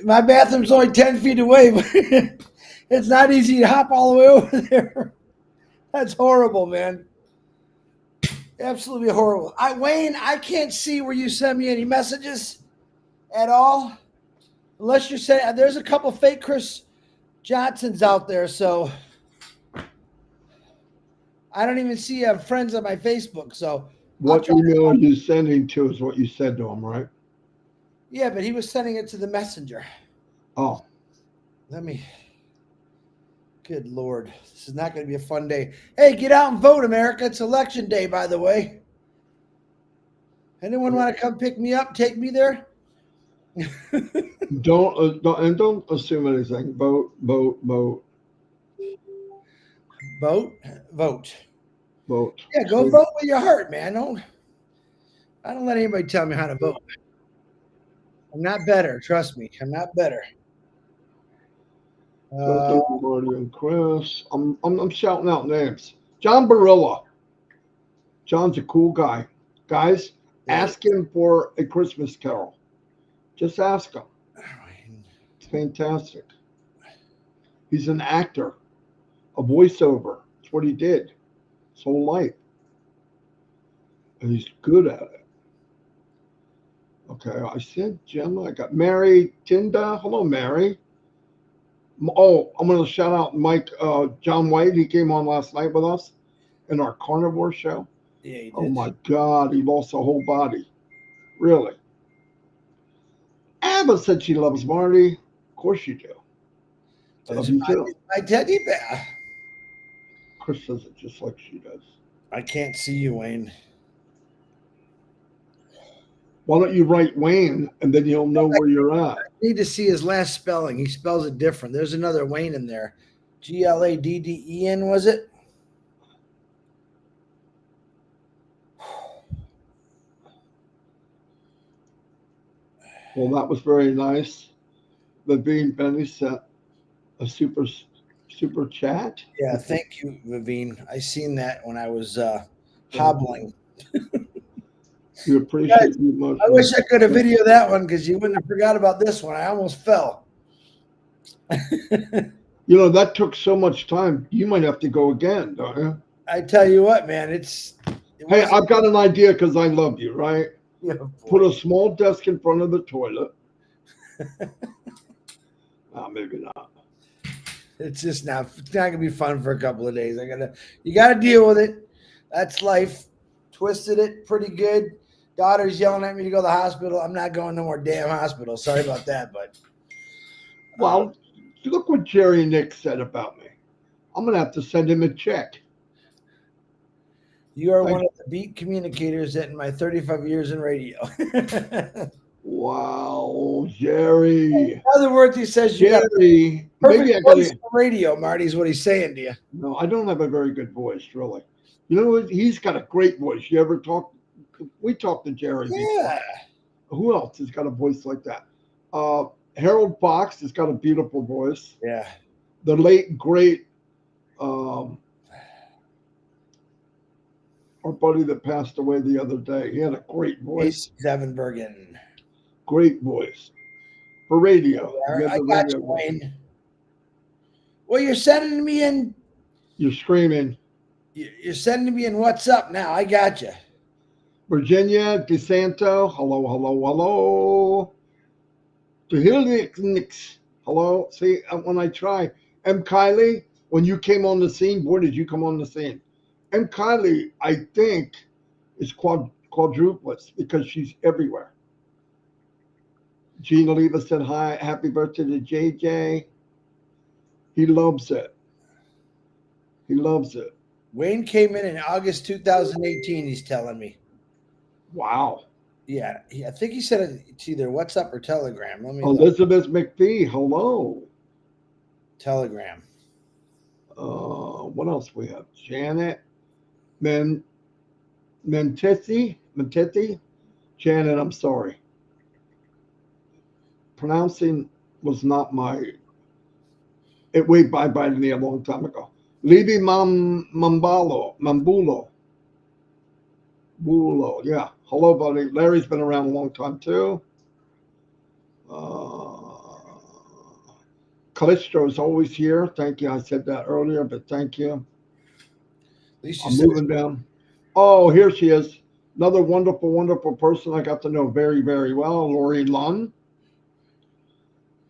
my bathroom's only 10 feet away, but it's not easy to hop all the way over there. That's horrible, man. Absolutely horrible. Wayne, I can't see where you send me any messages at all. Unless you're saying there's a couple fake Chris Johnsons out there, so I don't even see friends on my Facebook. So what email are you sending to is what you said to him, right? Yeah, but he was sending it to the messenger. Oh. Good Lord. This is not going to be a fun day. Hey, get out and vote, America. It's election day, by the way. Anyone want to come pick me up, take me there? Don't assume anything. Vote. Vote. Vote. Yeah, go vote with your heart, man. I don't let anybody tell me how to vote. I'm not better. Trust me. I'm not better. Thank you, Marty and Chris. I'm shouting out names. John Barilla. John's a cool guy. Guys, ask him for a Christmas Carol. Just ask him. It's fantastic. He's an actor, a voiceover. That's what he did his whole life. And he's good at it. Okay, I said Gemma. I got Mary Tinda. Hello, Mary. Oh, I'm going to shout out Mike, John White. He came on last night with us in our carnivore show. Yeah, he did. Oh my God, he lost a whole body. Really. Abba said she loves Marty. Of course you do. I love you too. My teddy bear. Chris says it just like she does. I can't see you, Wayne. Why don't you write Wayne and then you'll know where you're at? I need to see his last spelling. He spells it different. There's another Wayne in there. Gladden, was it? Well, that was very nice. Levine Benny sent a super chat. Yeah, thank you, Vivine. I seen that when I was hobbling. We appreciate you much. I wish I could have videoed that one because you wouldn't have forgot about this one. I almost fell. That took so much time. You might have to go again, don't you? I tell you what, man, Hey, I've got an idea because I love you, right? Yeah, put a small desk in front of the toilet. Maybe not. It's just not. It's not gonna be fun for a couple of days. You gotta deal with it. That's life. Twisted it pretty good. Daughter's yelling at me to go to the hospital. I'm not going no more damn hospital. Sorry about that, but Well, look what Jerry Nick said about me. I'm gonna have to send him a check. you are one of the beat communicators in my 35 years in radio. Wow, Jerry. In other words, he says you got Jerry, perfect maybe I voice gotta. for radio, Marty, is what he's saying to you. No, I don't have a very good voice, really. You know what? He's got a great voice. You ever talk? We talked to Jerry before. Yeah. Who else has got a voice like that? Harold Fox has got a beautiful voice. Yeah. The late great, our buddy that passed away the other day. He had a great voice. Zevenbergen. Great voice for radio. I got you, Wayne. Well, you're sending me in. You're screaming. You're sending me in what's up now. I got you. Virginia DeSanto. Hello, hello, hello. To Hilnix. Hello. See, when I try. M. Kylie, when you came on the scene, boy, did you come on the scene. M. Kylie, I think, is quadruplets because she's everywhere. Gina Leva said hi. Happy birthday to JJ. He loves it. He loves it. Wayne came in August 2018, he's telling me. Wow. Yeah, I think he said it's either WhatsApp or Telegram. Let me Elizabeth McPhee, hello. Telegram. What else we have? Janet Mentethi. Janet, I'm sorry. Pronouncing was not my. It went by to me a long time ago. Libby Mambulo. Bulo, yeah. Hello, buddy. Larry's been around a long time too. Callisto is always here. Thank you. I said that earlier, but thank you. I'm moving down. Oh, here she is. Another wonderful, wonderful person I got to know very, very well. Lori Lunn.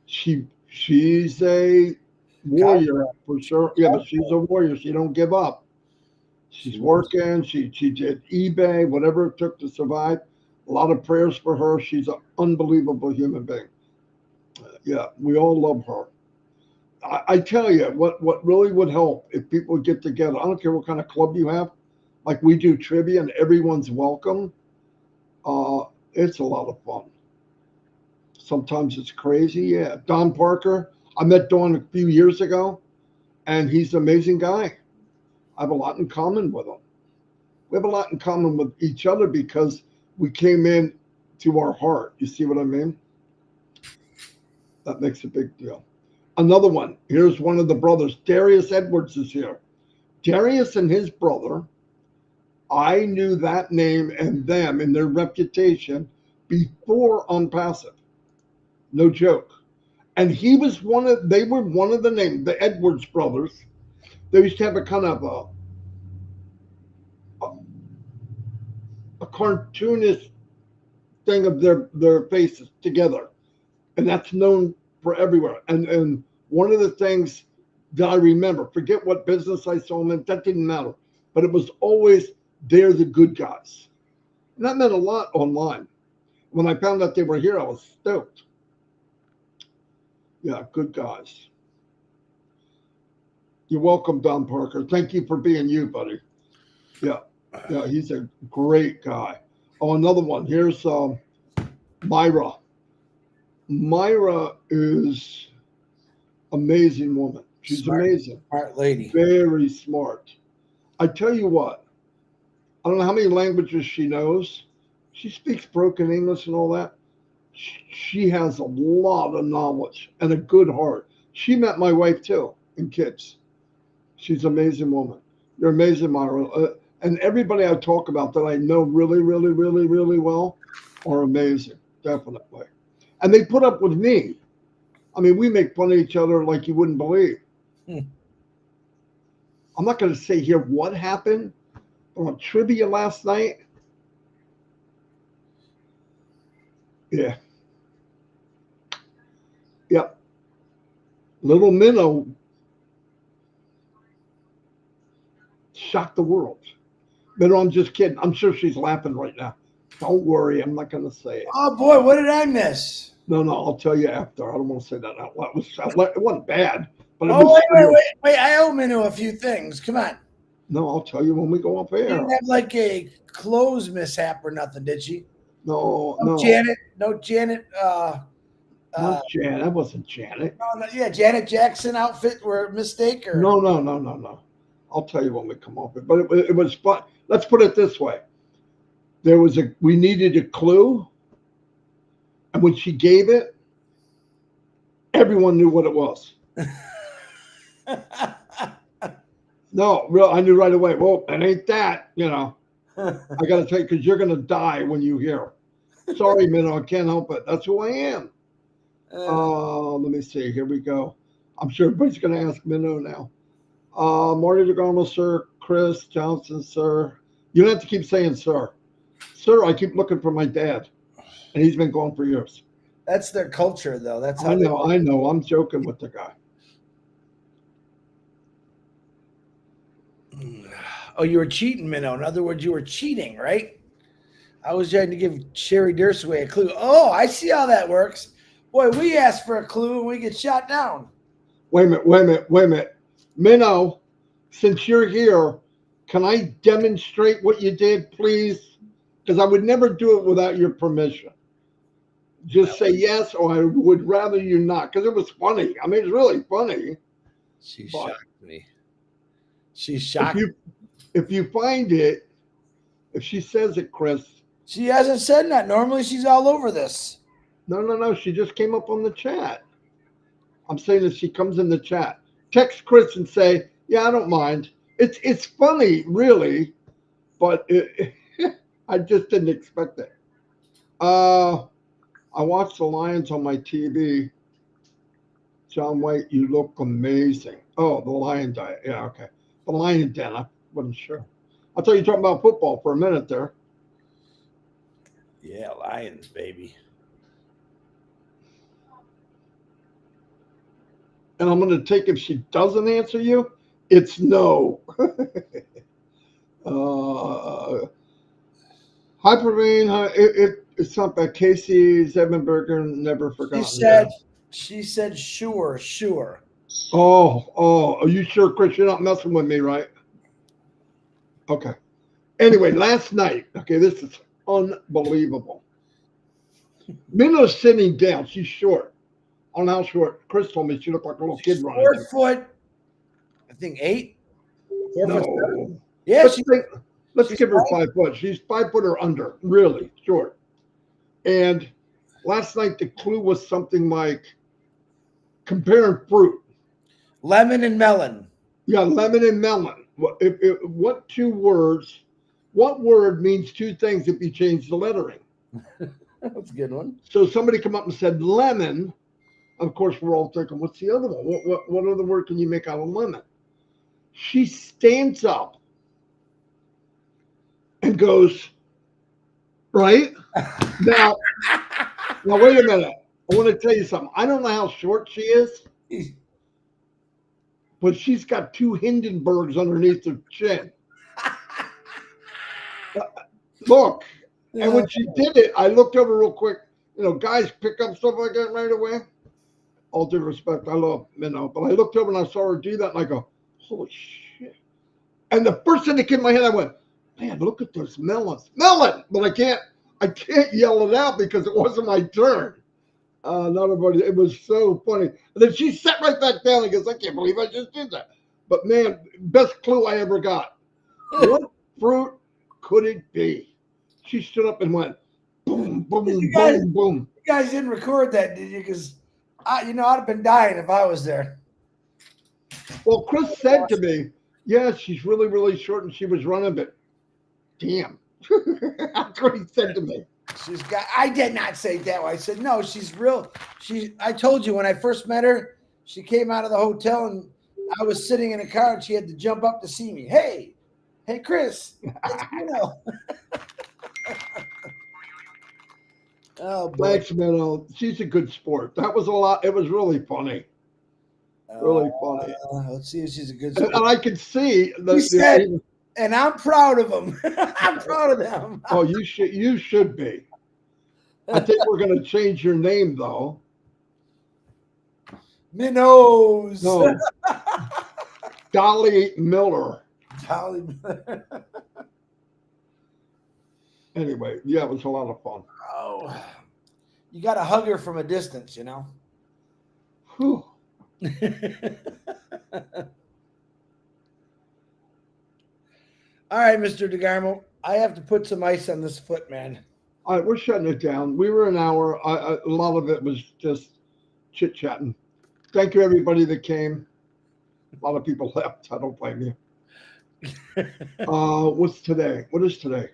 She's a warrior for sure. Yeah, but she's a warrior. She don't give up. She's working. She did eBay, whatever it took to survive. A lot of prayers for her. She's an unbelievable human being. Yeah, we all love her. I tell you, what really would help if people would get together. I don't care what kind of club you have. Like we do trivia and everyone's welcome. It's a lot of fun. Sometimes it's crazy. Yeah. Don Parker. I met Don a few years ago, and he's an amazing guy. I have a lot in common with him. We have a lot in common with each other because we came in to our heart. You see what I mean? That makes a big deal. Another one. Here's one of the brothers. Darius Edwards is here. Darius and his brother, I knew that name and them and their reputation before ONPASSIVE. No joke. And they were one of the names, the Edwards brothers. They used to have a kind of a cartoonist thing of their faces together. And that's known for everywhere. And one of the things that I remember, forget what business I saw them in, that didn't matter. But it was always, they're the good guys. And that meant a lot online. When I found out they were here, I was stoked. Yeah, good guys. You're welcome, Don Parker. Thank you for being you, buddy. Yeah, he's a great guy. Oh, another one. Here's Myra. Myra is amazing woman. She's amazing. Smart lady. Very smart. I tell you what, I don't know how many languages she knows. She speaks broken English and all that. She has a lot of knowledge and a good heart. She met my wife too and kids. She's an amazing woman. You're amazing, Myra. And everybody I talk about that I know really, really, really, really well are amazing. Definitely. And they put up with me. I mean, we make fun of each other like you wouldn't believe. I'm not going to say here what happened on trivia last night. Yeah. Yep. Little Minnow shocked the world. Minnow, I'm just kidding. I'm sure she's laughing right now. Don't worry, I'm not going to say it. Oh boy, what did I miss? No, I'll tell you after. I don't want to say that out loud. It wasn't bad, but it Oh, was. wait. I owe Minnow a few things. Come on. No, I'll tell you when we go up She air. didn't have like a clothes mishap or nothing, did she? No. No Janet. Not Janet. That wasn't Janet. Yeah, Janet Jackson outfit were a mistake or No. I'll tell you when we come up. But it was fun. Let's put it this way. We needed a clue. And when she gave it, everyone knew what it was. No, real. I knew right away. Well, it ain't that, I got to tell you, because you're going to die when you hear. Sorry, Minnow, I can't help it. That's who I am. Let me see. Here we go. I'm sure everybody's going to ask Minnow now. Marty DeGarmo, sir. Chris Johnson, sir. You don't have to keep saying sir. Sir, I keep looking for my dad, and he's been gone for years. That's their culture, though. That's how I know. I'm joking with the guy. Oh, you were cheating, Minnow. In other words, you were cheating, right? I was trying to give Sherry Dursway a clue. Oh, I see how that works. Boy, we ask for a clue and we get shot down. Wait a minute. Minnow, since you're here, can I demonstrate what you did, please? Because I would never do it without your permission. Just say yes, or I would rather you not, because it was funny. I mean, it's really funny. She shocked me. She shocked me. If you find it, if she says it, Chris. She hasn't said that. Normally she's all over this. No. She just came up on the chat. I'm saying that she comes in the chat. Text Chris and say, yeah, I don't mind. It's funny, really, but I just didn't expect it. I watched the Lions on my TV. John White, you look amazing. Oh, the Lion diet. Yeah, okay. The Lion Den. I wasn't sure. I thought you were talking about football for a minute there. Yeah, Lions, baby. And I'm going to take, if she doesn't answer you, it's no. Hi, Praveen. It's not bad. Casey Zevenberger, never forgotten. She said, sure. Oh, are you sure, Chris? You're not messing with me, right? Okay. Anyway, last night, this is unbelievable. Minnow's sitting down. She's short. On how short? Chris told me she looked like a little kid running. 4 foot, I think 8. 4 no. foot 7. Yeah, let's give her 5 foot. She's 5 foot or under, really short. And last night the clue was something like comparing fruit. Lemon and melon. Yeah, lemon and melon. What 2 words? What word means 2 things if you change the lettering? That's a good one. So somebody come up and said lemon. Of course, we're all thinking, what's the other one? What other word can you make out of lemon? She stands up and goes, right? Now, wait a minute. I want to tell you something. I don't know how short she is, but she's got 2 Hindenburgs underneath her chin. Look. And when she did it, I looked over real quick. Guys pick up stuff like that right away. All due respect, I love Minnow, but I looked over and I saw her do that, and I go, holy shit. And the first thing that came in my head, I went, man, look at those melons. Melon! But I can't yell it out because it wasn't my turn. Not everybody, it was so funny. And then she sat right back down and goes, I can't believe I just did that. But man, best clue I ever got. What fruit could it be? She stood up and went, boom, boom, boom. You guys didn't record that, did you? Because, I'd have been dying if I was there. Well, Chris said to me, yeah, she's really, really short and she was running, but damn. That's what he said to me. I did not say it that way. I said, no, she's real. I told you when I first met her, she came out of the hotel and I was sitting in a car and she had to jump up to see me. Hey, Chris. Oh, boy. Thanks, Minnow. She's a good sport. That was a lot. It was really funny. Really funny. Let's see if she's a good And sport. I can see He said, and I'm proud of them. I'm proud of them. oh, you should be. I think we're going to change your name though. Minnows. No, Dolly Miller. Dolly. Anyway, yeah, it was a lot of fun. Oh, you got to hug her from a distance, you know. Whew. All right, Mr. DeGarmo, I have to put some ice on this foot, man. All right, we're shutting it down. We were an hour. A lot of it was just chit chatting. Thank you, everybody that came. A lot of people left. I don't blame you. What's today? What is today?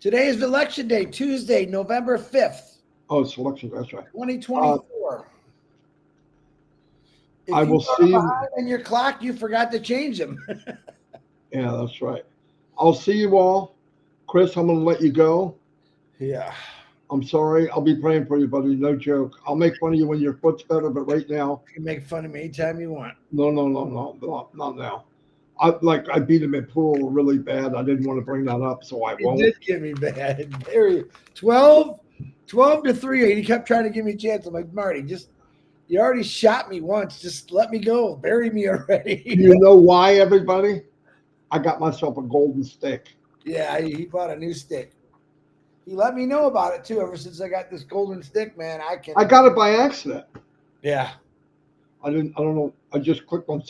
Today is election day, Tuesday, November 5th. Oh, it's election. That's right. 2024. If I will you see. behind on your clock, you forgot to change them. Yeah, that's right. I'll see you all. Chris, I'm going to let you go. Yeah. I'm sorry. I'll be praying for you, buddy. No joke. I'll make fun of you when your foot's better, but right now. You can make fun of me anytime you want. No, not now. I beat him at pool really bad. I didn't want to bring that up, so I won't. You did give me bad. 12 to 3, and he kept trying to give me a chance. I'm like, Marty, you already shot me once. Just let me go. Bury me already. You know why, everybody? I got myself a golden stick. Yeah, he bought a new stick. He let me know about it too. Ever since I got this golden stick, man, I got it by accident. Yeah. I don't know. I just clicked on something.